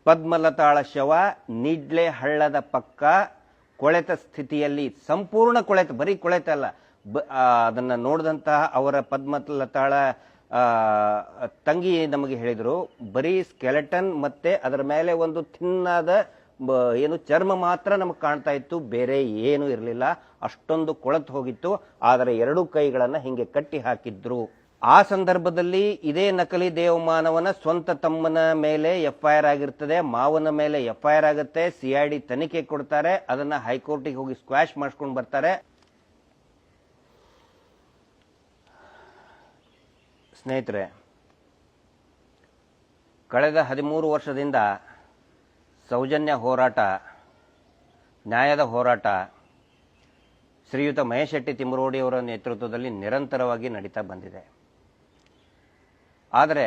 ಪದ್ಮಲತಾಳ ಶವ ನಿಡ್ಲೆ ಹಳ್ಳದ ಪಕ್ಕ ಕೊಳೆತ ಸ್ಥಿತಿಯಲ್ಲಿ, ಸಂಪೂರ್ಣ ಕೊಳೆತ, ಬರೀ ಕೊಳೆತ ಅಲ್ಲ, ಅದನ್ನ ನೋಡಿದಂತಹ ಅವರ ಪದ್ಮಲತಾಳ ತಂಗಿ ನಮಗೆ ಹೇಳಿದ್ರು, ಬರೀ ಸ್ಕೆಲೆಟನ್ ಮತ್ತೆ ಅದರ ಮೇಲೆ ಒಂದು ಥಿನ್ನಾದ ಏನು ಚರ್ಮ ಮಾತ್ರ ನಮಗೆ ಕಾಣ್ತಾ ಇತ್ತು, ಬೇರೆ ಏನು ಇರಲಿಲ್ಲ, ಅಷ್ಟೊಂದು ಕೊಳೆತು ಹೋಗಿತ್ತು. ಆದರೆ ಎರಡೂ ಕೈಗಳನ್ನ ಹಿಂಗೆ ಕಟ್ಟಿ ಹಾಕಿದ್ರು. ಆ ಸಂದರ್ಭದಲ್ಲಿ ಇದೇ ನಕಲಿ ದೇವಮಾನವನ ಸ್ವಂತ ತಮ್ಮನ ಮೇಲೆ ಎಫ್ಐಆರ್ ಆಗಿರ್ತದೆ, ಮಾವನ ಮೇಲೆ ಎಫ್ಐಆರ್ ಆಗುತ್ತೆ, ಸಿಐಡಿ ತನಿಖೆ ಕೊಡ್ತಾರೆ, ಅದನ್ನ ಹೈಕೋರ್ಟಿಗೆ ಹೋಗಿ ಸ್ಕ್ವಾಶ್ ಮಾಡಿಸ್ಕೊಂಡು ಬರ್ತಾರೆ. ಸ್ನೇಹಿತರೆ, ಕಳೆದ 13 ವರ್ಷದಿಂದ ಸೌಜನ್ಯ ಹೋರಾಟ, ನ್ಯಾಯದ ಹೋರಾಟ ಶ್ರೀಯುತ ಮಹೇಶ್ ಶೆಟ್ಟಿ ತಿಮ್ಮರೋಡಿ ಅವರ ನೇತೃತ್ವದಲ್ಲಿ ನಿರಂತರವಾಗಿ ನಡೀತಾ ಬಂದಿದೆ. ಆದರೆ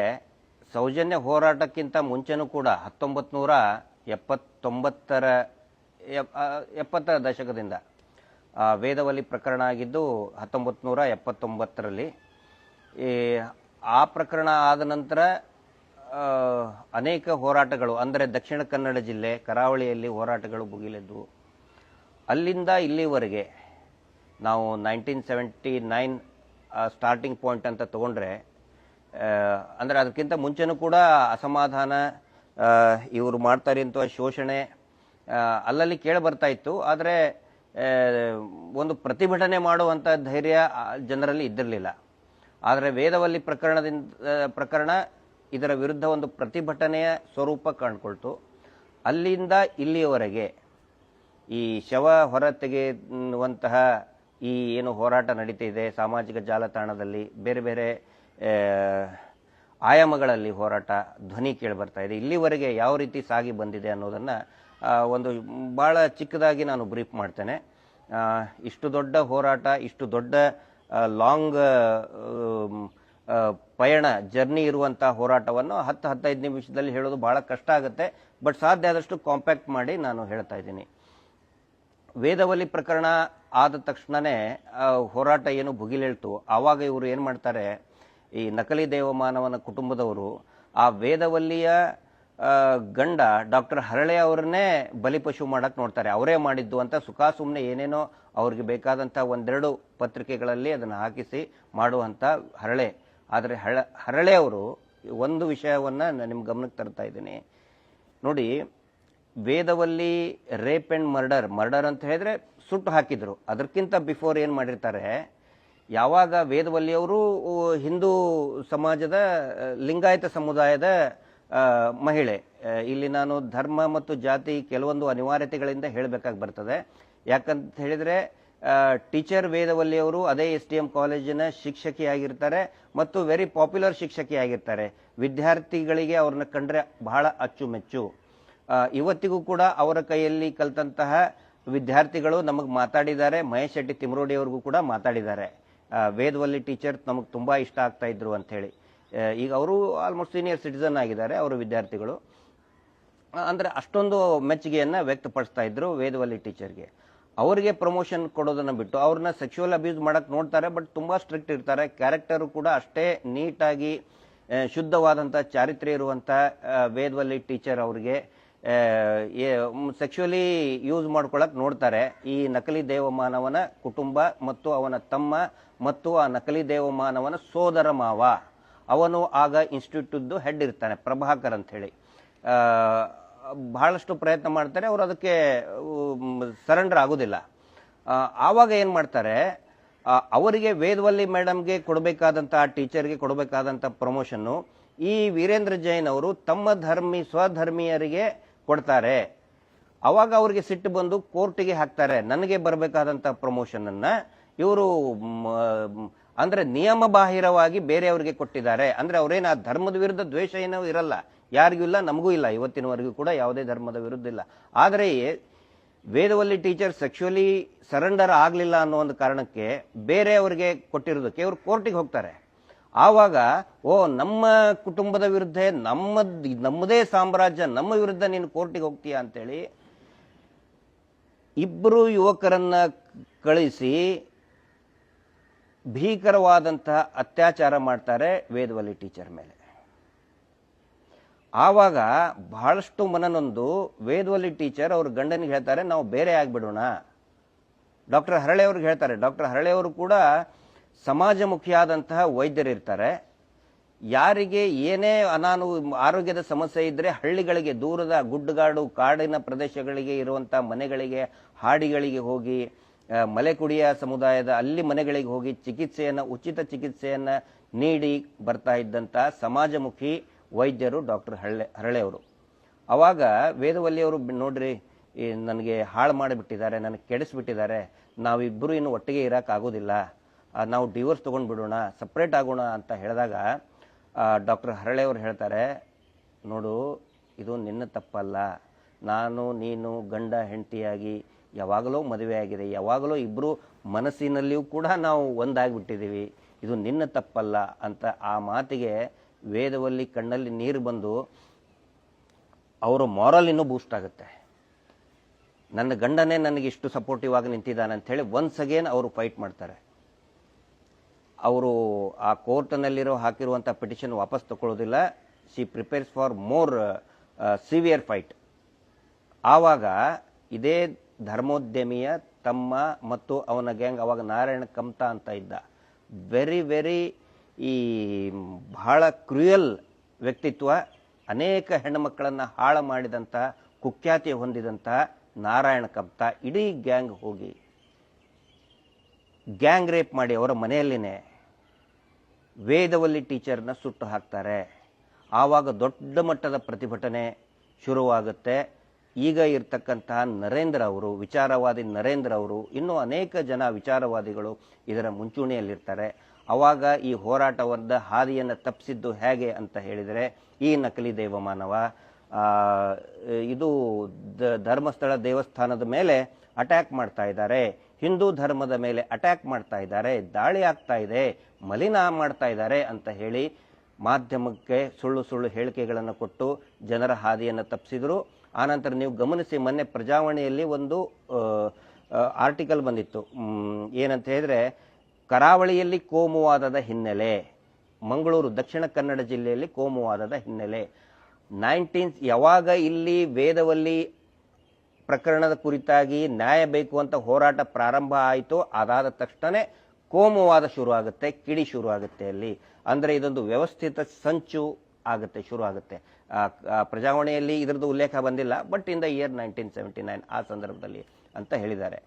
ಸೌಜನ್ಯ ಹೋರಾಟಕ್ಕಿಂತ ಮುಂಚೆನೂ ಕೂಡ 1970ರ ದಶಕದಿಂದ ವೇದವಲ್ಲಿ ಪ್ರಕರಣ ಆಗಿದ್ದು 1979ರಲ್ಲಿ. ಆ ಪ್ರಕರಣ ಆದ ನಂತರ ಅನೇಕ ಹೋರಾಟಗಳು, ಅಂದರೆ ದಕ್ಷಿಣ ಕನ್ನಡ ಜಿಲ್ಲೆ ಕರಾವಳಿಯಲ್ಲಿ ಹೋರಾಟಗಳು ಭುಗಿಲೆದ್ದು, ಅಲ್ಲಿಂದ ಇಲ್ಲಿವರೆಗೆ ನಾವು 1979 ಸ್ಟಾರ್ಟಿಂಗ್ ಪಾಯಿಂಟ್ ಅಂತ ತಗೊಂಡ್ರೆ, ಅಂದರೆ ಅದಕ್ಕಿಂತ ಮುಂಚೆನೂ ಕೂಡ ಅಸಮಾಧಾನ, ಇವರು ಮಾಡ್ತಾರೆ ಅಂತ ಶೋಷಣೆ ಅಲ್ಲಲ್ಲಿ ಕೇಳಿ ಬರ್ತಾ ಇತ್ತು. ಆದರೆ ಒಂದು ಪ್ರತಿಭಟನೆ ಮಾಡುವಂಥ ಧೈರ್ಯ ಜನರಲ್ಲಿ ಇದ್ದಿರಲಿಲ್ಲ. ಆದರೆ ವೇದವಲ್ಲಿ ಪ್ರಕರಣ ಇದರ ವಿರುದ್ಧ ಒಂದು ಪ್ರತಿಭಟನೆಯ ಸ್ವರೂಪ ಕಾಣ್ಕೊಳ್ತು. ಅಲ್ಲಿಂದ ಇಲ್ಲಿಯವರೆಗೆ ಈ ಶವ ಹೊರ ತೆಗೆಯುವಂತಹ ಈ ಏನು ಹೋರಾಟ ನಡೀತಿದೆ, ಸಾಮಾಜಿಕ ಜಾಲತಾಣದಲ್ಲಿ ಬೇರೆ ಬೇರೆ ಆಯಾಮಗಳಲ್ಲಿ ಹೋರಾಟ ಧ್ವನಿ ಕೇಳಿ ಬರ್ತಾ ಇದೆ. ಇಲ್ಲಿವರೆಗೆ ಯಾವ ರೀತಿ ಸಾಗಿ ಬಂದಿದೆ ಅನ್ನೋದನ್ನ ಒಂದು ಬಹಳ ಚಿಕ್ಕದಾಗಿ ನಾನು ಬ್ರೀಫ್ ಮಾಡ್ತೇನೆ. ಇಷ್ಟು ದೊಡ್ಡ ಹೋರಾಟ, ಇಷ್ಟು ದೊಡ್ಡ ಲಾಂಗ್ ಪಯಣ, ಜರ್ನಿ ಇರುವಂತಹ ಹೋರಾಟವನ್ನು 10-15 ನಿಮಿಷದಲ್ಲಿ ಹೇಳೋದು ಬಹಳ ಕಷ್ಟ ಆಗುತ್ತೆ. ಬಟ್ ಸಾಧ್ಯ ಆದಷ್ಟು ಕಾಂಪ್ಯಾಕ್ಟ್ ಮಾಡಿ ನಾನು ಹೇಳ್ತಾ ಇದ್ದೀನಿ. ವೇದವಲ್ಲಿ ಪ್ರಕರಣ ಆದ ತಕ್ಷಣನೇ ಹೋರಾಟ ಏನು ಭುಗಿಲೇಳ್ತು, ಆವಾಗ ಇವರು ಏನು ಮಾಡ್ತಾರೆ, ಈ ನಕಲಿ ದೇವಮಾನವನ ಕುಟುಂಬದವರು ಆ ವೇದವಲ್ಲಿಯ ಗಂಡ ಡಾಕ್ಟರ್ ಹರಳೆ ಅವರನ್ನೇ ಬಲಿಪಶು ಮಾಡಕ್ ನೋಡ್ತಾರೆ. ಅವರೇ ಮಾಡಿದ್ದು ಅಂತ ಸುಮ್ಮನೆ ಏನೇನೋ ಅವ್ರಿಗೆ ಬೇಕಾದಂಥ ಒಂದೆರಡು ಪತ್ರಿಕೆಗಳಲ್ಲಿ ಅದನ್ನು ಹಾಕಿಸಿ ಮಾಡುವಂಥ ಹರಳೆ. ಆದರೆ ಹರಳೆ ಅವರು ಒಂದು ವಿಷಯವನ್ನ ನಿಮ್ಮ ಗಮನಕ್ಕೆ ತರ್ತಾ ಇದ್ದೀನಿ ನೋಡಿ. ವೇದವಲ್ಲಿ ರೇಪ್ ಅಂಡ್ ಮರ್ಡರ್ ಅಂತ ಹೇಳಿದ್ರೆ ಸುಟ್ಟು ಹಾಕಿದ್ರು. ಅದಕ್ಕಿಂತ ಬಿಫೋರ್ ಏನು ಮಾಡಿರ್ತಾರೆ, ಯಾವಾಗ ವೇದವಲ್ಲಿಯವರು ಹಿಂದೂ ಸಮಾಜದ ಲಿಂಗಾಯತ ಸಮುದಾಯದ ಮಹಿಳೆ, ಇಲ್ಲಿ ನಾನು ಧರ್ಮ ಮತ್ತು ಜಾತಿ ಕೆಲವೊಂದು ಅನಿವಾರ್ಯತೆಗಳಿಂದ ಹೇಳಬೇಕಾಗಿ ಬರ್ತದೆ. ಯಾಕಂತ ಹೇಳಿದ್ರೆ ಟೀಚರ್ ವೇದವಲ್ಲಿಯವರು ಅದೇ STM ಕಾಲೇಜಿನ ಶಿಕ್ಷಕಿಯಾಗಿರ್ತಾರೆ ಮತ್ತು ವೆರಿ ಪಾಪ್ಯುಲರ್ ಶಿಕ್ಷಕಿಯಾಗಿರ್ತಾರೆ. ವಿದ್ಯಾರ್ಥಿಗಳಿಗೆ ಅವ್ರನ್ನ ಕಂಡ್ರೆ ಬಹಳ ಅಚ್ಚುಮೆಚ್ಚು. ಇವತ್ತಿಗೂ ಕೂಡ ಅವರ ಕೈಯಲ್ಲಿ ಕಲ್ತಂತಹ ವಿದ್ಯಾರ್ಥಿಗಳು ನಮಗೆ ಮಾತಾಡಿದ್ದಾರೆ. ಮಹೇಶ್ ಶೆಟ್ಟಿ ತಿಮ್ಮರೋಡಿ ಅವ್ರಿಗೂ ಕೂಡ ಮಾತಾಡಿದ್ದಾರೆ, ವೇದವಲ್ಲಿ ಟೀಚರ್ ನಮಗೆ ತುಂಬಾ ಇಷ್ಟ ಆಗ್ತಾ ಇದ್ರು ಅಂತ ಹೇಳಿ. ಈಗ ಅವರು ಆಲ್ಮೋಸ್ಟ್ ಸೀನಿಯರ್ ಸಿಟಿಸನ್ ಆಗಿದ್ದಾರೆ ಅವರ ವಿದ್ಯಾರ್ಥಿಗಳು. ಅಂದ್ರೆ ಅಷ್ಟೊಂದು ಮೆಚ್ಚುಗೆಯನ್ನ ವ್ಯಕ್ತಪಡಿಸ್ತಾ ಇದ್ರು ವೇದವಲ್ಲಿ ಟೀಚರ್ಗೆ. ಅವರಿಗೆ ಪ್ರಮೋಷನ್ ಕೊಡೋದನ್ನ ಬಿಟ್ಟು ಅವ್ರನ್ನ ಸೆಕ್ಸುವಲ್ ಅಬ್ಯೂಸ್ ಮಾಡಕ್ ನೋಡ್ತಾರೆ. ಬಟ್ ತುಂಬಾ ಸ್ಟ್ರಿಕ್ಟ್ ಇರ್ತಾರೆ. ಕ್ಯಾರೆಕ್ಟರ್ ಕೂಡ ಅಷ್ಟೇ ನೀಟಾಗಿ ಶುದ್ಧವಾದಂತ ಚಾರಿತ್ರ್ಯ ಇರುವಂತ ವೇದವಲ್ಲಿ ಟೀಚರ್ ಅವರಿಗೆ ಸೆಕ್ಸುವಲಿ ಯೂಸ್ ಮಾಡ್ಕೊಳಕ್ ನೋಡ್ತಾರೆ. ಈ ನಕಲಿ ದೇವಮಾನವನ ಕುಟುಂಬ ಮತ್ತು ಅವನ ತಮ್ಮ ಮತ್ತು ಆ ನಕಲಿ ದೇವಮಾನವನ ಸೋದರ ಮಾವ, ಅವನು ಆಗ ಇನ್ಸ್ಟಿಟ್ಯೂಟ್ ಹೆಡ್ ಇರ್ತಾನೆ, ಪ್ರಭಾಕರ್ ಅಂತ ಹೇಳಿ. ಬಹಳಷ್ಟು ಪ್ರಯತ್ನ ಮಾಡ್ತಾರೆ, ಅವರು ಅದಕ್ಕೆ ಸರೆಂಡರ್ ಆಗುದಿಲ್ಲ. ಆವಾಗ ಏನ್ ಮಾಡ್ತಾರೆ, ಅವರಿಗೆ ವೇದವಲ್ಲಿ ಮೇಡಮ್ಗೆ ಕೊಡಬೇಕಾದಂತ ಟೀಚರ್ಗೆ ಕೊಡಬೇಕಾದಂತ ಪ್ರಮೋಷನ್ ಈ ವೀರೇಂದ್ರ ಜೈನ್ ಅವರು ತಮ್ಮ ಸ್ವಧರ್ಮೀಯರಿಗೆ ಕೊಡ್ತಾರೆ. ಅವಾಗ ಅವ್ರಿಗೆ ಸಿಟ್ಟು ಬಂದು ಕೋರ್ಟಿಗೆ ಹಾಕ್ತಾರೆ, ನನಗೆ ಬರಬೇಕಾದಂತ ಪ್ರಮೋಷನ್ ಅನ್ನ ಇವರು ಅಂದ್ರೆ ನಿಯಮ ಬಾಹಿರವಾಗಿ ಬೇರೆಯವರಿಗೆ ಕೊಟ್ಟಿದ್ದಾರೆ. ಅಂದ್ರೆ ಅವ್ರೇನು ಆ ಧರ್ಮದ ವಿರುದ್ಧ ದ್ವೇಷ ಏನೋ ಇರಲ್ಲ, ಯಾರಿಗೂ ಇಲ್ಲ, ನಮಗೂ ಇಲ್ಲ, ಇವತ್ತಿನವರೆಗೂ ಕೂಡ ಯಾವುದೇ ಧರ್ಮದ ವಿರುದ್ಧ ಇಲ್ಲ. ಆದರೆ ವೇದವಲ್ಲಿ ಟೀಚರ್ ಸೆಕ್ಸುವಲಿ ಸರೆಂಡರ್ ಆಗಲಿಲ್ಲ ಅನ್ನೋ ಒಂದು ಕಾರಣಕ್ಕೆ ಬೇರೆಯವರಿಗೆ ಕೊಟ್ಟಿರೋದಕ್ಕೆ ಇವರು ಕೋರ್ಟಿಗೆ ಹೋಗ್ತಾರೆ. ಆವಾಗ ನಮ್ಮ ಕುಟುಂಬದ ವಿರುದ್ಧ ನಮ್ಮದೇ ಸಾಮ್ರಾಜ್ಯ, ನಮ್ಮ ವಿರುದ್ಧ ನೀನು ಕೋರ್ಟಿಗೆ ಹೋಗ್ತೀಯಾ ಅಂತೇಳಿ ಇಬ್ಬರು ಯುವಕರನ್ನ ಕಳಿಸಿ ಭೀಕರವಾದಂತಹ ಅತ್ಯಾಚಾರ ಮಾಡ್ತಾರೆ ವೇದವಲ್ಲಿ ಟೀಚರ್ ಮೇಲೆ. ಆವಾಗ ಬಹಳಷ್ಟು ಮನನೊಂದು ವೇದವಲ್ಲಿ ಟೀಚರ್ ಅವ್ರ ಗಂಡನಿಗೆ ಹೇಳ್ತಾರೆ, ನಾವು ಬೇರೆ ಆಗಿಬಿಡೋಣ. ಡಾಕ್ಟರ್ ಹರಳೆ ಅವ್ರಿಗೆ ಹೇಳ್ತಾರೆ. ಡಾಕ್ಟರ್ ಹರಳೆ ಅವರು ಕೂಡ ಸಮಾಜಮುಖಿಯಾದಂತಹ ವೈದ್ಯರಿರ್ತಾರೆ. ಯಾರಿಗೆ ಏನೇ ಆರೋಗ್ಯದ ಸಮಸ್ಯೆ ಇದ್ದರೆ ಹಳ್ಳಿಗಳಿಗೆ, ದೂರದ ಗುಡ್ಡಗಾಡು ಕಾಡಿನ ಪ್ರದೇಶಗಳಿಗೆ ಇರುವಂಥ ಮನೆಗಳಿಗೆ, ಹಾಡಿಗಳಿಗೆ ಹೋಗಿ, ಮಲೆಕುಡಿಯ ಸಮುದಾಯದ ಅಲ್ಲಿ ಮನೆಗಳಿಗೆ ಹೋಗಿ ಉಚಿತ ಚಿಕಿತ್ಸೆಯನ್ನು ನೀಡಿ ಬರ್ತಾ ಇದ್ದಂಥ ಸಮಾಜಮುಖಿ ವೈದ್ಯರು ಡಾಕ್ಟರ್ ಹರಳೆ ಅವರು. ಅವಾಗ ವೇದವಲ್ಲಿಯವರು ನೋಡ್ರಿ, ನನಗೆ ಹಾಳು ಮಾಡಿಬಿಟ್ಟಿದ್ದಾರೆ, ನನಗೆ ಕೆಡಿಸ್ಬಿಟ್ಟಿದ್ದಾರೆ, ನಾವಿಬ್ಬರು ಇನ್ನು ಒಟ್ಟಿಗೆ ಇರೋಕ್ಕಾಗೋದಿಲ್ಲ, ನಾವು ಡಿವೋರ್ಸ್ ತೊಗೊಂಡು ಬಿಡೋಣ, ಸಪ್ರೇಟ್ ಆಗೋಣ ಅಂತ ಹೇಳಿದಾಗ ಡಾಕ್ಟರ್ ಹರಳೆ ಅವರು ಹೇಳ್ತಾರೆ, ನೋಡು, ಇದು ನಿನ್ನ ತಪ್ಪಲ್ಲ. ನೀನು ಗಂಡ ಹೆಂಡತಿಯಾಗಿ ಯಾವಾಗಲೂ ಮದುವೆ ಆಗಿದೆ, ಯಾವಾಗಲೂ ಇಬ್ಬರು ಮನಸ್ಸಿನಲ್ಲಿಯೂ ಕೂಡ ನಾವು ಒಂದಾಗಿಬಿಟ್ಟಿದ್ದೀವಿ, ಇದು ನಿನ್ನ ತಪ್ಪಲ್ಲ ಅಂತ ಆ ಮಾತಿಗೆ ವೇದವಲ್ಲಿ ಕಣ್ಣಲ್ಲಿ ನೀರು ಬಂದು ಅವರ ಮಾರಲ್ ಇನ್ನೂ ಬೂಸ್ಟ್ ಆಗುತ್ತೆ. ನನ್ನ ಗಂಡನೇ ನನಗೆ ಇಷ್ಟು ಸಪೋರ್ಟಿವ್ ಆಗಿ ನಿಂತಿದ್ದಾನೆ ಅಂತ ಹೇಳಿ ಒನ್ಸ್ ಅಗೇನ್ ಅವರು ಫೈಟ್ ಮಾಡ್ತಾರೆ. ಅವರು ಆ ಕೋರ್ಟ್ನಲ್ಲಿರೋ ಹಾಕಿರುವಂಥ ಪಿಟಿಷನ್ ವಾಪಸ್ ತಗೊಳ್ಳೋದಿಲ್ಲ. She prepares for more severe fight. ಆವಾಗ ಇದೇ ಧರ್ಮೋದ್ಯಮಿಯ ತಮ್ಮ ಮತ್ತು ಅವನ ಗ್ಯಾಂಗ್, ಅವಾಗ ನಾರಾಯಣ ಕಮ್ತಾ ಅಂತ ಇದ್ದ, ವೆರಿ ಬಹಳ ಕ್ರೂಯಲ್ ವ್ಯಕ್ತಿತ್ವ, ಅನೇಕ ಹೆಣ್ಣುಮಕ್ಕಳನ್ನು ಹಾಳು ಮಾಡಿದಂಥ, ಕುಖ್ಯಾತಿ ಹೊಂದಿದಂಥ ನಾರಾಯಣ ಕಮ್ತಾ ಇಡೀ ಗ್ಯಾಂಗ್ ಹೋಗಿ ಗ್ಯಾಂಗ್ ರೇಪ್ ಮಾಡಿ ಅವರ ಮನೆಯಲ್ಲಿನೇ ವೇದವಲ್ಲಿ ಟೀಚರ್ನ ಸುಟ್ಟು ಹಾಕ್ತಾರೆ. ಆವಾಗ ದೊಡ್ಡ ಮಟ್ಟದ ಪ್ರತಿಭಟನೆ ಶುರುವಾಗುತ್ತೆ. ಈಗ ಇರ್ತಕ್ಕಂತಹ ನರೇಂದ್ರ ಅವರು, ವಿಚಾರವಾದಿ ನರೇಂದ್ರ ಅವರು, ಇನ್ನೂ ಅನೇಕ ಜನ ವಿಚಾರವಾದಿಗಳು ಇದರ ಮುಂಚೂಣಿಯಲ್ಲಿರ್ತಾರೆ. ಆವಾಗ ಈ ಹೋರಾಟವಾದ ಹಾದಿಯನ್ನು ತಪ್ಪಿಸಿದ್ದು ಹೇಗೆ ಅಂತ ಹೇಳಿದರೆ, ಈ ನಕಲಿ ದೇವಮಾನವ ಇದು ಧರ್ಮಸ್ಥಳ ದೇವಸ್ಥಾನದ ಮೇಲೆ ಅಟ್ಯಾಕ್ ಮಾಡ್ತಾ ಇದ್ದಾರೆ, ಹಿಂದೂ ಧರ್ಮದ ಮೇಲೆ ಅಟ್ಯಾಕ್ ಮಾಡ್ತಾ ಇದ್ದಾರೆ, ದಾಳಿ ಆಗ್ತಾ ಇದೆ, ಮಲಿನ ಮಾಡ್ತಾ ಇದ್ದಾರೆ ಅಂತ ಹೇಳಿ ಮಾಧ್ಯಮಕ್ಕೆ ಸುಳ್ಳು ಹೇಳಿಕೆಗಳನ್ನು ಕೊಟ್ಟು ಜನರ ಹಾದಿಯನ್ನು ತಪ್ಪಿಸಿದ್ರು. ಆನಂತರ ನೀವು ಗಮನಿಸಿ, ಮೊನ್ನೆ ಪ್ರಜಾವಾಣಿಯಲ್ಲಿ ಒಂದು ಆರ್ಟಿಕಲ್ ಬಂದಿತ್ತು. ಏನಂತ ಹೇಳಿದ್ರೆ, ಕರಾವಳಿಯಲ್ಲಿ ಕೋಮುವಾದದ ಹಿನ್ನೆಲೆ, ಮಂಗಳೂರು ದಕ್ಷಿಣ ಕನ್ನಡ ಜಿಲ್ಲೆಯಲ್ಲಿ ಕೋಮುವಾದದ ಹಿನ್ನೆಲೆ. ಯಾವಾಗ ಇಲ್ಲಿ ವೇದವಲ್ಲಿ ಪ್ರಕರಣದ ಕುರಿತಾಗಿ ನ್ಯಾಯ ಬೇಕು ಅಂತ ಹೋರಾಟ ಪ್ರಾರಂಭ ಆಯಿತು, ಅದಾದ ತಕ್ಷಣ ಕೋಮುವಾದ ಶುರು ಆಗುತ್ತೆ, ಕಿಡಿ ಶುರು ಆಗುತ್ತೆ ಅಲ್ಲಿ. ಅಂದರೆ ಇದೊಂದು ವ್ಯವಸ್ಥಿತ ಸಂಚು ಆಗುತ್ತೆ, ಶುರು ಆಗುತ್ತೆ. ಪ್ರಜಾವಾಣಿಯಲ್ಲಿ ಇದರದ್ದು ಉಲ್ಲೇಖ ಬಂದಿಲ್ಲ, ಬಟ್ ಇನ್ ದ ಇಯರ್ 1979 ಆ ಸಂದರ್ಭದಲ್ಲಿ ಅಂತ ಹೇಳಿದ್ದಾರೆ.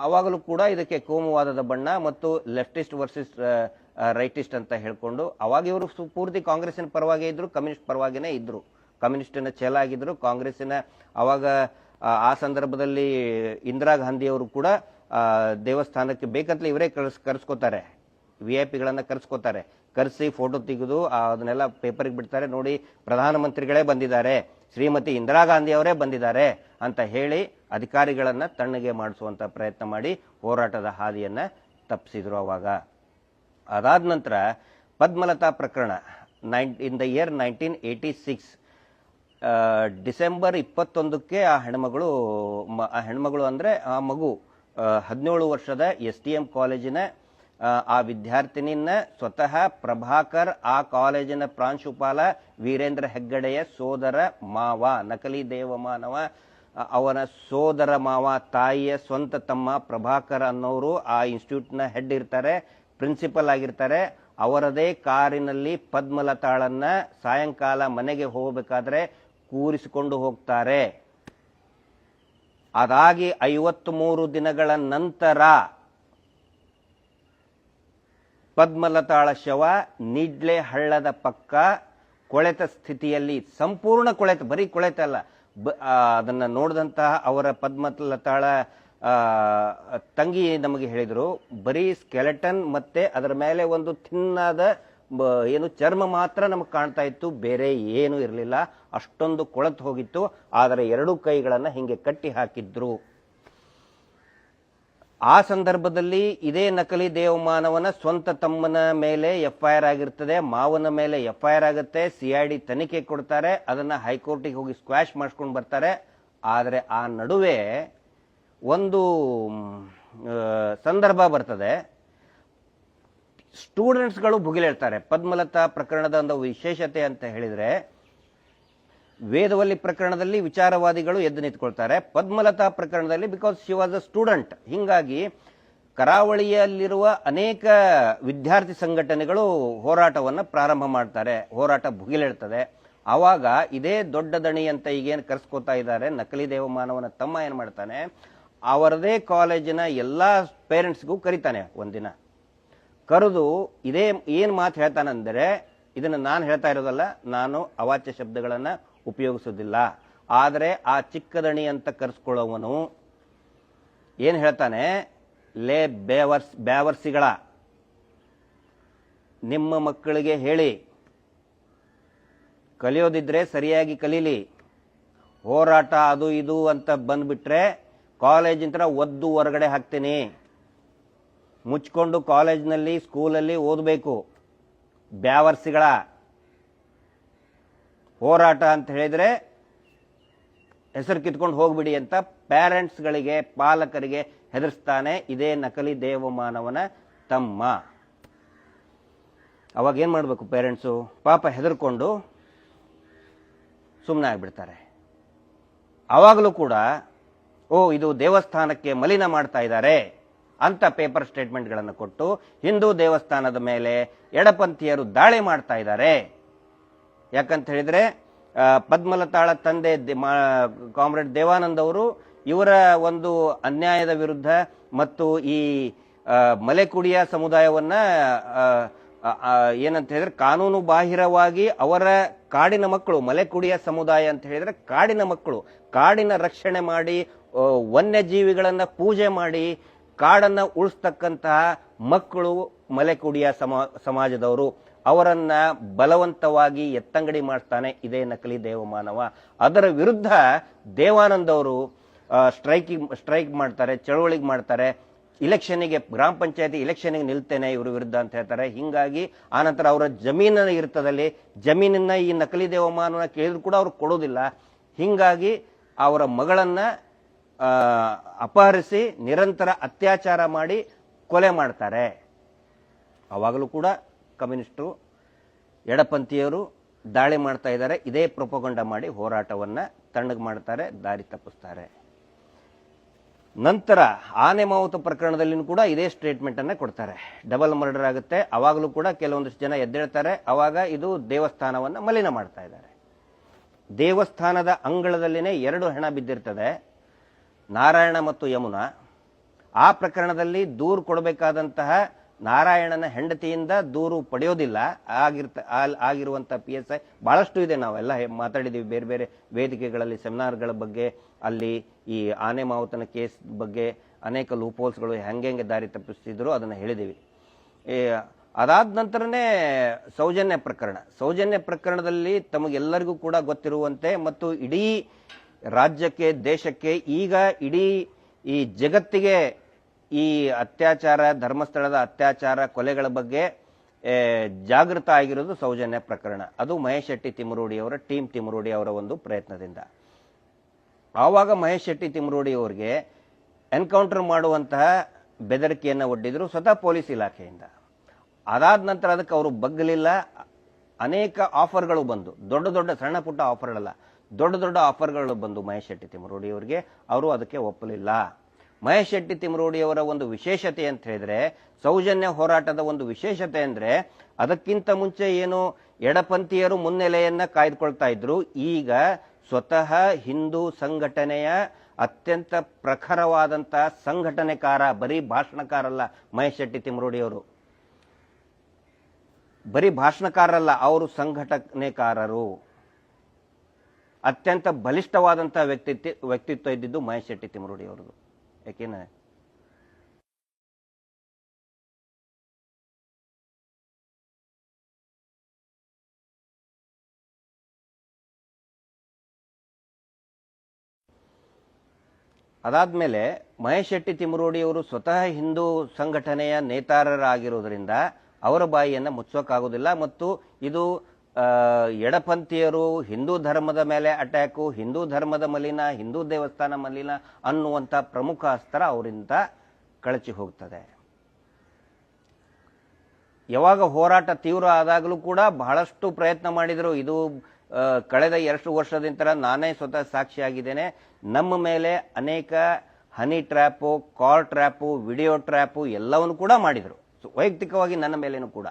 ಆವಾಗಲೂ ಕೂಡ ಇದಕ್ಕೆ ಕೋಮುವಾದದ ಬಣ್ಣ ಮತ್ತು ಲೆಫ್ಟಿಸ್ಟ್ ವರ್ಸಸ್ ರೈಟಿಸ್ಟ್ ಅಂತ ಹೇಳ್ಕೊಂಡು, ಅವಾಗ ಇವರು ಪೂರ್ತಿ ಕಾಂಗ್ರೆಸ್ಸಿನ ಪರವಾಗಿ ಇದ್ರು, ಕಮ್ಯುನಿಸ್ಟ್ ಪರವಾಗಿನೇ ಇದ್ರು, ಕಮ್ಯುನಿಸ್ಟಿನ ಛಲ ಆಗಿದ್ರು. ಕಾಂಗ್ರೆಸ್ಸಿನ ಅವಾಗ ಆ ಸಂದರ್ಭದಲ್ಲಿ ಇಂದಿರಾ ಗಾಂಧಿಯವರು ಕೂಡ ದೇವಸ್ಥಾನಕ್ಕೆ ಬೇಕಂತಲೇ ಇವರೇ ಕರೆಸ್ಕೋತಾರೆ, VIP ಗಳನ್ನು ಕರೆಸ್ಕೋತಾರೆ, ಕರೆಸಿ ಫೋಟೋ ತೆಗೆದು ಅದನ್ನೆಲ್ಲ ಪೇಪರ್ಗೆ ಬಿಡ್ತಾರೆ. ನೋಡಿ, ಪ್ರಧಾನಮಂತ್ರಿಗಳೇ ಬಂದಿದ್ದಾರೆ, ಶ್ರೀಮತಿ ಇಂದಿರಾ ಗಾಂಧಿ ಅವರೇ ಬಂದಿದ್ದಾರೆ ಅಂತ ಹೇಳಿ ಅಧಿಕಾರಿಗಳನ್ನು ತಣ್ಣಗೆ ಮಾಡಿಸುವಂಥ ಪ್ರಯತ್ನ ಮಾಡಿ ಹೋರಾಟದ ಹಾದಿಯನ್ನು ತಪ್ಪಿಸಿದ್ರು ಅವಾಗ. ಅದಾದ ನಂತರ ಪದ್ಮಲತಾ ಪ್ರಕರಣ ಇನ್ ದ ಇಯರ್ 1986 ಡಿಸೆಂಬರ್ 21ಕ್ಕೆ ಆ ಹೆಣ್ಮಗಳು ಅಂದರೆ ಆ ಮಗು 17 ವರ್ಷದ STM ಕಾಲೇಜಿನ ಆ ವಿದ್ಯಾರ್ಥಿನಿಯನ್ನ ಸ್ವತಃ ಪ್ರಭಾಕರ್, ಆ ಕಾಲೇಜಿನ ಪ್ರಾಂಶುಪಾಲ ವೀರೇಂದ್ರ ಹೆಗ್ಗಡೆಯ ಸೋದರ ಮಾವ, ನಕಲಿ ದೇವಮಾನವ ಅವನ ಸೋದರ ಮಾವ, ತಾಯಿಯ ಸ್ವಂತ ತಮ್ಮ ಪ್ರಭಾಕರ್ ಅನ್ನೋರು ಆ ಇನ್ಸ್ಟಿಟ್ಯೂಟ್ನ ಹೆಡ್ ಇರ್ತಾರೆ, ಪ್ರಿನ್ಸಿಪಲ್ ಆಗಿರ್ತಾರೆ. ಅವರದೇ ಕಾರಿನಲ್ಲಿ ಪದ್ಮಲತಾಳನ್ನ ಸಾಯಂಕಾಲ ಮನೆಗೆ ಹೋಗಬೇಕಾದ್ರೆ ಕೂರಿಸಿಕೊಂಡು ಹೋಗ್ತಾರೆ. ಅದಾಗಿ 53 ದಿನಗಳ ನಂತರ ಪದ್ಮಲತಾಳ ಶವ ನಿಡ್ಲೆ ಹಳ್ಳದ ಪಕ್ಕ ಕೊಳೆತ ಸ್ಥಿತಿಯಲ್ಲಿ, ಸಂಪೂರ್ಣ ಕೊಳೆತ, ಬರೀ ಕೊಳೆತ ಅಲ್ಲ, ಅದನ್ನು ನೋಡಿದಂತಹ ಅವರ ಪದ್ಮಲತಾಳ ತಂಗಿ ನಮಗೆ ಹೇಳಿದರು, ಬರೀ ಸ್ಕೆಲೆಟನ್ ಮತ್ತೆ ಅದರ ಮೇಲೆ ಒಂದು ತಿನ್ನಾದ ಚರ್ಮ ಮಾತ್ರ ನಮಗೆ ಕಾಣ್ತಾ ಇತ್ತು, ಬೇರೆ ಏನೂ ಇರಲಿಲ್ಲ, ಅಷ್ಟೊಂದು ಕೊಳೆತು ಹೋಗಿತ್ತು. ಆದರೆ 2 ಕೈಗಳನ್ನು ಹಿಂಗೆ ಕಟ್ಟಿ ಹಾಕಿದ್ರು. ಆ ಸಂದರ್ಭದಲ್ಲಿ ಇದೇ ನಕಲಿ ದೇವಮಾನವನ ಸ್ವಂತ ತಮ್ಮನ ಮೇಲೆ FIR ಆಗಿರ್ತದೆ, ಮಾವನ ಮೇಲೆ FIR ಆಗುತ್ತೆ, CID ತನಿಖೆ ಕೊಡ್ತಾರೆ, ಅದನ್ನು ಹೈಕೋರ್ಟಿಗೆ ಹೋಗಿ ಸ್ಕ್ವಾಶ್ ಮಾಡಿಸ್ಕೊಂಡು ಬರ್ತಾರೆ. ಆದರೆ ಆ ನಡುವೆ ಒಂದು ಸಂದರ್ಭ ಬರ್ತದೆ, ಸ್ಟೂಡೆಂಟ್ಸ್ಗಳು ಭುಗಿಲೇಳ್ತಾರೆ. ಪದ್ಮಲತಾ ಪ್ರಕರಣದ ಒಂದು ವಿಶೇಷತೆ ಅಂತ ಹೇಳಿದರೆ, ವೇದವಲ್ಲಿ ಪ್ರಕರಣದಲ್ಲಿ ವಿಚಾರವಾದಿಗಳು ಎದ್ದು ನಿಂತ್ಕೊಳ್ತಾರೆ. ಪದ್ಮಲತಾ ಪ್ರಕರಣದಲ್ಲಿ because she was a student, ಹಿಂಗಾಗಿ ಕರಾವಳಿಯಲ್ಲಿರುವ ಅನೇಕ ವಿದ್ಯಾರ್ಥಿ ಸಂಘಟನೆಗಳು ಹೋರಾಟವನ್ನು ಪ್ರಾರಂಭ ಮಾಡ್ತಾರೆ. ಹೋರಾಟ ಭುಗಿಲೇಳ್ತದೆ. ಆವಾಗ ಇದೇ ದೊಡ್ಡ ದಣಿ ಅಂತ ಈಗೇನು ಕರೆಸ್ಕೋತಾ ಇದ್ದಾರೆ ನಕಲಿ ದೇವಮಾನವನ ತಮ್ಮ ಏನ್ ಮಾಡ್ತಾನೆ, ಅವರದೇ ಕಾಲೇಜಿನ ಎಲ್ಲಾ ಪೇರೆಂಟ್ಸ್ಗೂ ಕರಿತಾನೆ. ಒಂದಿನ ಕರೆದು ಇದೇ ಏನ್ ಮಾತು ಹೇಳ್ತಾನಂದ್ರೆ, ಇದನ್ನು ನಾನು ಹೇಳ್ತಾ ಇರೋದಲ್ಲ, ನಾನು ಅವಾಚ್ಯ ಶಬ್ದಗಳನ್ನ ಉಪಯೋಗಿಸೋದಿಲ್ಲ, ಆದರೆ ಆ ಚಿಕ್ಕದಣಿ ಅಂತ ಕರೆಸ್ಕೊಳ್ಳೋವನು ಏನ್ ಹೇಳ್ತಾನೆ, ಲೇ ಬ್ಯಾವರ್ಸಿಗಳ, ನಿಮ್ಮ ಮಕ್ಕಳಿಗೆ ಹೇಳಿ ಕಲಿಯೋದಿದ್ರೆ ಸರಿಯಾಗಿ ಕಲೀಲಿ, ಹೋರಾಟ ಅದು ಇದು ಅಂತ ಬಂದ್ಬಿಟ್ರೆ ಕಾಲೇಜಿಂದ ಒದ್ದು ಹೊರಗಡೆ ಹಾಕ್ತೀನಿ, ಮುಚ್ಕೊಂಡು ಕಾಲೇಜ್ನಲ್ಲಿ ಸ್ಕೂಲಲ್ಲಿ ಓದಬೇಕು, ಬ್ಯಾವರ್ಸಿಗಳ ಹೋರಾಟ ಅಂತ ಹೇಳಿದ್ರೆ ಹೆಸರು ಕಿತ್ಕೊಂಡು ಹೋಗ್ಬಿಡಿ ಅಂತ ಪ್ಯಾರೆಂಟ್ಸ್ಗಳಿಗೆ, ಪಾಲಕರಿಗೆ ಹೆದರ್ಸ್ತಾನೆ ಇದೇ ನಕಲಿ ದೇವಮಾನವನ ತಮ್ಮ. ಅವಾಗ ಏನ್ ಮಾಡ್ಬೇಕು ಪೇರೆಂಟ್ಸು? ಪಾಪ ಹೆದರ್ಕೊಂಡು ಸುಮ್ಮನೆ ಆಗ್ಬಿಡ್ತಾರೆ. ಅವಾಗಲೂ ಕೂಡ ಇದು ದೇವಸ್ಥಾನಕ್ಕೆ ಮಲಿನ ಮಾಡ್ತಾ ಇದ್ದಾರೆ ಅಂತ ಪೇಪರ್ ಸ್ಟೇಟ್ಮೆಂಟ್ಗಳನ್ನು ಕೊಟ್ಟು ಹಿಂದೂ ದೇವಸ್ಥಾನದ ಮೇಲೆ ಎಡಪಂಥೀಯರು ದಾಳಿ ಮಾಡ್ತಾ ಇದ್ದಾರೆ. ಯಾಕಂತ ಹೇಳಿದ್ರೆ ಪದ್ಮಲತಾಳ ತಂದೆ ಕಾಮ್ರೇಡ್ ದೇವಾನಂದ್ ಅವರು ಇವರ ಒಂದು ಅನ್ಯಾಯದ ವಿರುದ್ಧ ಮತ್ತು ಈ ಮಲೆಕುಡಿಯ ಸಮುದಾಯವನ್ನ ಏನಂತ ಹೇಳಿದ್ರೆ ಕಾನೂನು ಬಾಹಿರವಾಗಿ ಅವರ ಕಾಡಿನ ಮಕ್ಕಳು, ಮಲೆಕುಡಿಯ ಸಮುದಾಯ ಅಂತ ಹೇಳಿದ್ರೆ ಕಾಡಿನ ಮಕ್ಕಳು, ಕಾಡಿನ ರಕ್ಷಣೆ ಮಾಡಿ ವನ್ಯಜೀವಿಗಳನ್ನ ಪೂಜೆ ಮಾಡಿ ಕಾಡನ್ನ ಉಳಿಸ್ತಕ್ಕಂತಹ ಮಕ್ಕಳು ಮಲೆಕುಡಿಯ ಸಮಾಜದವರು. ಅವರನ್ನ ಬಲವಂತವಾಗಿ ಎತ್ತಂಗಡಿ ಮಾಡ್ತಾನೆ ಇದೇ ನಕಲಿ ದೇವಮಾನವ. ಅದರ ವಿರುದ್ಧ ದೇವಾನಂದ್ ಅವರು ಸ್ಟ್ರೈಕ್ ಮಾಡ್ತಾರೆ, ಚಳವಳಿಗೆ ಮಾಡ್ತಾರೆ. ಇಲೆಕ್ಷನ್ಗೆ, ಗ್ರಾಮ ಪಂಚಾಯತಿ ಇಲೆಕ್ಷನ್ಗೆ ನಿಲ್ತೇನೆ ಇವ್ರ ವಿರುದ್ಧ ಅಂತ ಹೇಳ್ತಾರೆ. ಹಿಂಗಾಗಿ ಆನಂತರ ಅವರ ಜಮೀನ ಇರ್ತದಲ್ಲಿ ಜಮೀನನ್ನ ಈ ನಕಲಿ ದೇವಮಾನವನ್ನ ಕೇಳಿದ್ರು ಕೂಡ ಅವ್ರು ಕೊಡೋದಿಲ್ಲ. ಹಿಂಗಾಗಿ ಅವರ ಮಗಳನ್ನ ಅಪಹರಿಸಿ ನಿರಂತರ ಅತ್ಯಾಚಾರ ಮಾಡಿ ಕೊಲೆ ಮಾಡ್ತಾರೆ. ಅವಾಗಲೂ ಕೂಡ ಕಮ್ಯುನಿಸ್ಟರು, ಎಡಪಂಥೀಯರು ದಾಳಿ ಮಾಡ್ತಾ ಇದ್ದಾರೆ. ಇದೇ ಪ್ರೊಪಗಂಡ ಮಾಡಿ ಹೋರಾಟವನ್ನ ತಣ್ಣಗೆ ಮಾಡ್ತಾರೆ, ದಾರಿ ತಪ್ಪಿಸ್ತಾರೆ. ನಂತರ ಆನೆ ಮಾವುತ ಪ್ರಕರಣದಲ್ಲಿ ಕೂಡ ಇದೇ ಸ್ಟೇಟ್ಮೆಂಟ್ ಅನ್ನ ಕೊಡ್ತಾರೆ. ಡಬಲ್ ಮರ್ಡರ್ ಆಗುತ್ತೆ. ಅವಾಗಲೂ ಕೂಡ ಕೆಲವೊಂದಿಷ್ಟು ಜನ ಎದ್ದೇಳ್ತಾರೆ. ಅವಾಗ ಇದು ದೇವಸ್ಥಾನವನ್ನ ಮಲಿನ ಮಾಡ್ತಾ ಇದ್ದಾರೆ. ದೇವಸ್ಥಾನದ ಅಂಗಳದಲ್ಲಿನೇ 2 ಹೆಣ ಬಿದ್ದಿರ್ತದೆ, ನಾರಾಯಣ ಮತ್ತು ಯಮುನಾ. ಆ ಪ್ರಕರಣದಲ್ಲಿ ದೂರು ಕೊಡಬೇಕಾದಂತಹ ನಾರಾಯಣನ ಹೆಂಡತಿಯಿಂದ ದೂರು ಪಡೆಯೋದಿಲ್ಲ. ಆಗಿರುವಂತಹ PSI ಬಹಳಷ್ಟು ಇದೆ, ನಾವೆಲ್ಲ ಮಾತಾಡಿದೀವಿ ಬೇರೆ ಬೇರೆ ವೇದಿಕೆಗಳಲ್ಲಿ, ಸೆಮಿನಾರ್ಗಳ ಬಗ್ಗೆ. ಅಲ್ಲಿ ಈ ಆನೆ ಮಾವುತನ ಕೇಸ್ ಬಗ್ಗೆ ಅನೇಕ ಲೂಪೋಲ್ಸ್ಗಳು ಹೆಂಗೆ ದಾರಿ ತಪ್ಪಿಸ್ತಿದ್ರು ಅದನ್ನು ಹೇಳಿದೀವಿ. ಅದಾದ ನಂತರನೇ ಸೌಜನ್ಯ ಪ್ರಕರಣದಲ್ಲಿ ತಮಗೆಲ್ಲರಿಗೂ ಕೂಡ ಗೊತ್ತಿರುವಂತೆ ಮತ್ತು ಇಡೀ ರಾಜ್ಯಕ್ಕೆ, ದೇಶಕ್ಕೆ, ಈಗ ಇಡೀ ಈ ಜಗತ್ತಿಗೆ ಈ ಅತ್ಯಾಚಾರ, ಧರ್ಮಸ್ಥಳದ ಅತ್ಯಾಚಾರ, ಕೊಲೆಗಳ ಬಗ್ಗೆ ಜಾಗೃತ ಆಗಿರೋದು ಸೌಜನ್ಯ ಪ್ರಕರಣ. ಅದು ಮಹೇಶ್ ಶೆಟ್ಟಿ ತಿಮರೋಡಿ ಅವರ ಟೀಮ್ ತಿಮರೋಡಿ ಅವರ ಒಂದು ಪ್ರಯತ್ನದಿಂದ. ಆವಾಗ ಮಹೇಶ್ ಶೆಟ್ಟಿ ತಿಮರೋಡಿ ಅವರಿಗೆ ಎನ್ಕೌಂಟರ್ ಮಾಡುವಂತಹ ಬೆದರಿಕೆಯನ್ನು ಒಡ್ಡಿದ್ರು ಸ್ವತಃ ಪೊಲೀಸ್ ಇಲಾಖೆಯಿಂದ. ಅದಾದ ನಂತರ ಅದಕ್ಕೆ ಅವರು ಬಗ್ಗಲಿಲ್ಲ. ಅನೇಕ ಆಫರ್ಗಳು ಬಂದು, ದೊಡ್ಡ ಸಣ್ಣ ಪುಟ್ಟ ಆಫರ್ಗಳಲ್ಲ, ದೊಡ್ಡ ಆಫರ್ಗಳು ಬಂದು ಮಹೇಶ್ ಶೆಟ್ಟಿ ತಿಮರೋಡಿ ಅವರಿಗೆ. ಅವರು ಅದಕ್ಕೆ ಒಪ್ಪಲಿಲ್ಲ. ಮಹೇಶ್ ಶೆಟ್ಟಿ ತಿಮರೋಡಿ ಅವರ ಒಂದು ವಿಶೇಷತೆ ಅಂತ ಹೇಳಿದ್ರೆ, ಸೌಜನ್ಯ ಹೋರಾಟದ ಒಂದು ವಿಶೇಷತೆ ಅಂದ್ರೆ, ಅದಕ್ಕಿಂತ ಮುಂಚೆ ಏನು ಎಡಪಂಥೀಯರು ಮುನ್ನೆಲೆಯನ್ನ ಕಾಯ್ದುಕೊಳ್ತಾ ಇದ್ರು, ಈಗ ಸ್ವತಃ ಹಿಂದೂ ಸಂಘಟನೆಯ ಅತ್ಯಂತ ಪ್ರಖರವಾದಂತಹ ಸಂಘಟನೆಕಾರ, ಬರೀ ಭಾಷಣಕಾರಲ್ಲ ಮಹೇಶ್ ಶೆಟ್ಟಿ ತಿಮರೋಡಿ ಅವರು. ಬರೀ ಭಾಷಣಕಾರರಲ್ಲ, ಅವರು ಸಂಘಟನೆಕಾರರು. ಅತ್ಯಂತ ಬಲಿಷ್ಠವಾದಂತಹ ವ್ಯಕ್ತಿತ್ವ ಇದ್ದಿದ್ದು ಮಹೇಶ್ ಶೆಟ್ಟಿ ತಿಮರೋಡಿ ಅವರದು. ಯಾಕೆನ ಅದಾದ್ಮೇಲೆ ಮಹೇಶ್ ಶೆಟ್ಟಿ ತಿಮರೋಡಿ ಅವರು ಸ್ವತಃ ಹಿಂದೂ ಸಂಘಟನೆಯ ನೇತಾರರಾಗಿರುವುದರಿಂದ ಅವರ ಬಾಯಿಯನ್ನ ಮುಚ್ಚೋಕ್ಕಾಗೋದಿಲ್ಲ. ಮತ್ತು ಇದು ಎಡಪಂಥೀಯರು, ಹಿಂದೂ ಧರ್ಮದ ಮೇಲೆ ಅಟ್ಯಾಕು, ಹಿಂದೂ ಧರ್ಮದ ಮಲಿನ, ಹಿಂದೂ ದೇವಸ್ಥಾನ ಮಲಿನ ಅನ್ನುವಂಥ ಪ್ರಮುಖ ಅಸ್ತ್ರ ಅವರಿಂದ ಕಳಚಿ ಹೋಗ್ತದೆ. ಯಾವಾಗ ಹೋರಾಟ ತೀವ್ರ ಆದಾಗಲೂ ಕೂಡ ಬಹಳಷ್ಟು ಪ್ರಯತ್ನ ಮಾಡಿದರು. ಇದು ಕಳೆದ 2 ವರ್ಷದಿಂದ ನಾನೇ ಸ್ವತಃ ಸಾಕ್ಷಿಯಾಗಿದ್ದೇನೆ. ನಮ್ಮ ಮೇಲೆ ಅನೇಕ ಹನಿ ಟ್ರ್ಯಾಪು, ಕಾಲ್ ಟ್ರ್ಯಾಪು, ವಿಡಿಯೋ ಟ್ರ್ಯಾಪು ಎಲ್ಲವನ್ನು ಕೂಡ ಮಾಡಿದರು. ವೈಯಕ್ತಿಕವಾಗಿ ನನ್ನ ಮೇಲೇನು ಕೂಡ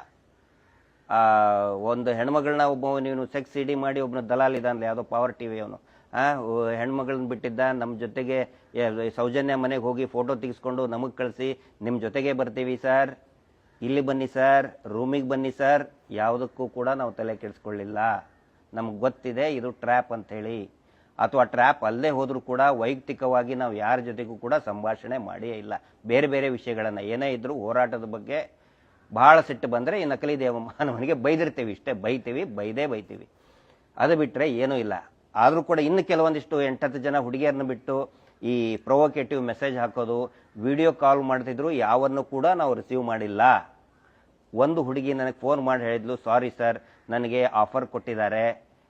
ಒಂದು ಹೆಣ್ಮಗಳನ್ನ ನೀನು ಸೆಕ್ಸ್ ಸಿಡಿ ಮಾಡಿ ಒಬ್ಬನ ದಲಾಲ್ ಇದ್ದಾನಲ್ಲ, ಯಾವುದೋ ಪವರ್ ಟಿವಿ ಅವನು ಹೆಣ್ಮಗಳನ್ನ ಬಿಟ್ಟಿದ್ದ, ನಮ್ಮ ಜೊತೆಗೆ ಸೌಜನ್ಯ ಮನೆಗೆ ಹೋಗಿ ಫೋಟೋ ತೆಗೆಸ್ಕೊಂಡು ನಮಗೆ ಕಳಿಸಿ ನಿಮ್ಮ ಜೊತೆಗೆ ಬರ್ತೀವಿ ಸರ್, ಇಲ್ಲಿ ಬನ್ನಿ ಸರ್, ರೂಮಿಗೆ ಬನ್ನಿ ಸರ್, ಯಾವುದಕ್ಕೂ ಕೂಡ ನಾವು ತಲೆ ಕೆಡಿಸ್ಕೊಳ್ಳಿಲ್ಲ. ನಮ್ಗೆ ಗೊತ್ತಿದೆ ಇದು ಟ್ರ್ಯಾಪ್ ಅಂಥೇಳಿ. ಅಥವಾ ಟ್ರ್ಯಾಪ್ ಅಲ್ಲದೆ ಹೋದರೂ ಕೂಡ ವೈಯಕ್ತಿಕವಾಗಿ ನಾವು ಯಾರ ಜೊತೆಗೂ ಕೂಡ ಸಂಭಾಷಣೆ ಮಾಡಿಯೇ ಇಲ್ಲ. ಬೇರೆ ಬೇರೆ ವಿಷಯಗಳನ್ನು ಏನೇ ಇದ್ರೂ ಹೋರಾಟದ ಬಗ್ಗೆ ಭಾಳ ಸಿಟ್ಟು ಬಂದರೆ ಈ ನಕಲಿ ದೇವಮಾನವನಿಗೆ ಬೈದಿರ್ತೀವಿ, ಇಷ್ಟೇ, ಬೈತೀವಿ. ಅದು ಬಿಟ್ಟರೆ ಏನೂ ಇಲ್ಲ. ಆದರೂ ಕೂಡ ಇನ್ನು ಕೆಲವೊಂದಿಷ್ಟು 8-10 ಜನ ಹುಡುಗಿಯರನ್ನ ಬಿಟ್ಟು ಈ ಪ್ರೊವೊಕೇಟಿವ್ ಮೆಸೇಜ್ ಹಾಕೋದು, ವಿಡಿಯೋ ಕಾಲ್ ಮಾಡ್ತಿದ್ರು, ಯಾವನ್ನು ಕೂಡ ನಾವು ರಿಸೀವ್ ಮಾಡಿಲ್ಲ. ಒಂದು ಹುಡುಗಿ ನನಗೆ ಫೋನ್ ಮಾಡಿ ಹೇಳಿದ್ಲು, ಸಾರಿ ಸರ್, ನನಗೆ ಆಫರ್ ಕೊಟ್ಟಿದ್ದಾರೆ,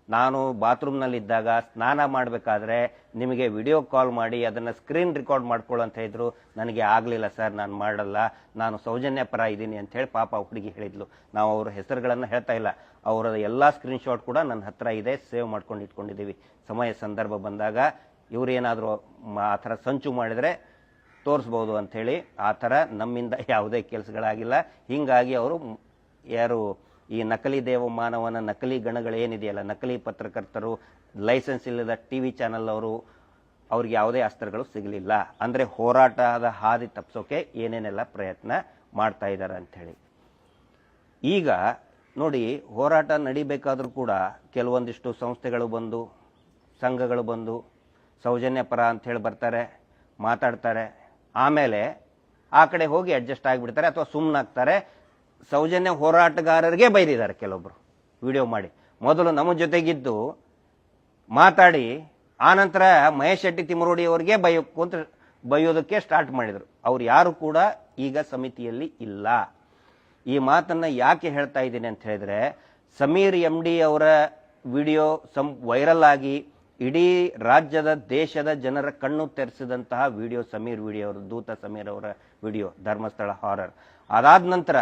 ನಾನು ಬಾತ್ರೂಮ್ನಲ್ಲಿದ್ದಾಗ ಸ್ನಾನ ಮಾಡಬೇಕಾದ್ರೆ ನಿಮಗೆ ವಿಡಿಯೋ ಕಾಲ್ ಮಾಡಿ ಅದನ್ನು ಸ್ಕ್ರೀನ್ ರೆಕಾರ್ಡ್ ಮಾಡ್ಕೊಳ್ಳೋ ಅಂತ ಹೇಳಿದ್ರು. ನನಗೆ ಆಗಲಿಲ್ಲ ಸರ್, ನಾನು ಮಾಡಲ್ಲ, ನಾನು ಸೌಜನ್ಯ ಪರ ಇದ್ದೀನಿ ಅಂತ ಹೇಳಿ ಪಾಪ ಹುಡುಗಿ ಹೇಳಿದ್ಲು. ನಾವು ಅವ್ರ ಹೆಸರುಗಳನ್ನು ಹೇಳ್ತಾ ಇಲ್ಲ, ಅವರ ಎಲ್ಲ ಸ್ಕ್ರೀನ್ಶಾಟ್ ಕೂಡ ನನ್ನ ಹತ್ರ ಇದೆ, ಸೇವ್ ಮಾಡ್ಕೊಂಡು ಇಟ್ಕೊಂಡಿದ್ದೀವಿ. ಸಮಯ ಸಂದರ್ಭ ಬಂದಾಗ ಇವರೇನಾದರೂ ಆ ಥರ ಸಂಚು ಮಾಡಿದರೆ ತೋರಿಸ್ಬೋದು ಅಂಥೇಳಿ. ಆ ಥರ ನಮ್ಮಿಂದ ಯಾವುದೇ ಕೆಲಸಗಳಾಗಿಲ್ಲ. ಹೀಗಾಗಿ ಅವರು ಯಾರು ಈ ನಕಲಿ ದೇವಮಾನವನ ನಕಲಿ ಗಣಗಳೇನಿದೆಯಲ್ಲ, ನಕಲಿ ಪತ್ರಕರ್ತರು, ಲೈಸೆನ್ಸ್ ಇಲ್ಲದ TV ಚಾನಲ್ ಅವ್ರಿಗೆ ಯಾವುದೇ ಅಸ್ತ್ರಗಳು ಸಿಗಲಿಲ್ಲ. ಅಂದರೆ ಹೋರಾಟದ ಹಾದಿ ತಪ್ಪಿಸೋಕೆ ಏನೇನೆಲ್ಲ ಪ್ರಯತ್ನ ಮಾಡ್ತಾ ಇದ್ದಾರೆ ಅಂಥೇಳಿ. ಈಗ ನೋಡಿ, ಹೋರಾಟ ನಡಿಬೇಕಾದ್ರೂ ಕೂಡ ಕೆಲವೊಂದಿಷ್ಟು ಸಂಸ್ಥೆಗಳು ಬಂದು, ಸಂಘಗಳು ಬಂದು ಸೌಜನ್ಯ ಪರ ಅಂಥೇಳಿ ಬರ್ತಾರೆ, ಮಾತಾಡ್ತಾರೆ, ಆಮೇಲೆ ಆ ಕಡೆ ಹೋಗಿ ಅಡ್ಜಸ್ಟ್ ಆಗಿಬಿಡ್ತಾರೆ ಅಥವಾ ಸುಮ್ಮನಾಗ್ತಾರೆ. ಸೌಜನ್ಯ ಹೋರಾಟಗಾರರಿಗೆ ಬೈದಿದ್ದಾರೆ ಕೆಲವೊಬ್ರು ವಿಡಿಯೋ ಮಾಡಿ. ಮೊದಲು ನಮ್ಮ ಜೊತೆಗಿದ್ದು ಮಾತಾಡಿ ಆನಂತರ ಮಹೇಶ್ ಶೆಟ್ಟಿ ತಿಮರೋಡಿ ಅವರಿಗೆ ಬೈಯೋದಕ್ಕೆ ಸ್ಟಾರ್ಟ್ ಮಾಡಿದರು. ಅವ್ರು ಯಾರು ಕೂಡ ಈಗ ಸಮಿತಿಯಲ್ಲಿ ಇಲ್ಲ. ಈ ಮಾತನ್ನ ಯಾಕೆ ಹೇಳ್ತಾ ಇದ್ದೀನಿ ಅಂತ ಹೇಳಿದ್ರೆ, ಸಮೀರ್ MD ಅವರ ವಿಡಿಯೋ ವೈರಲ್ ಆಗಿ ಇಡೀ ರಾಜ್ಯದ ದೇಶದ ಜನರ ಕಣ್ಣು ತೆರೆಸಿದಂತಹ ವಿಡಿಯೋ ಸಮೀರ್ ವಿಡಿಯೋ ಅವರು, ದೂತ ಸಮೀರ್ ಅವರ ವಿಡಿಯೋ, ಧರ್ಮಸ್ಥಳ ಹಾರರ್. ಅದಾದ ನಂತರ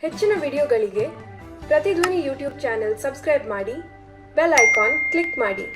ಹೆಚ್ಚಿನ ವಿಡಿಯೋಗಳಿಗೆ ಪ್ರತಿಧ್ವನಿ ಯೂಟ್ಯೂಬ್ ಚಾನೆಲ್ ಸಬ್ಸ್ಕ್ರೈಬ್ ಮಾಡಿ, ಬೆಲ್ ಐಕಾನ್ ಕ್ಲಿಕ್ ಮಾಡಿ.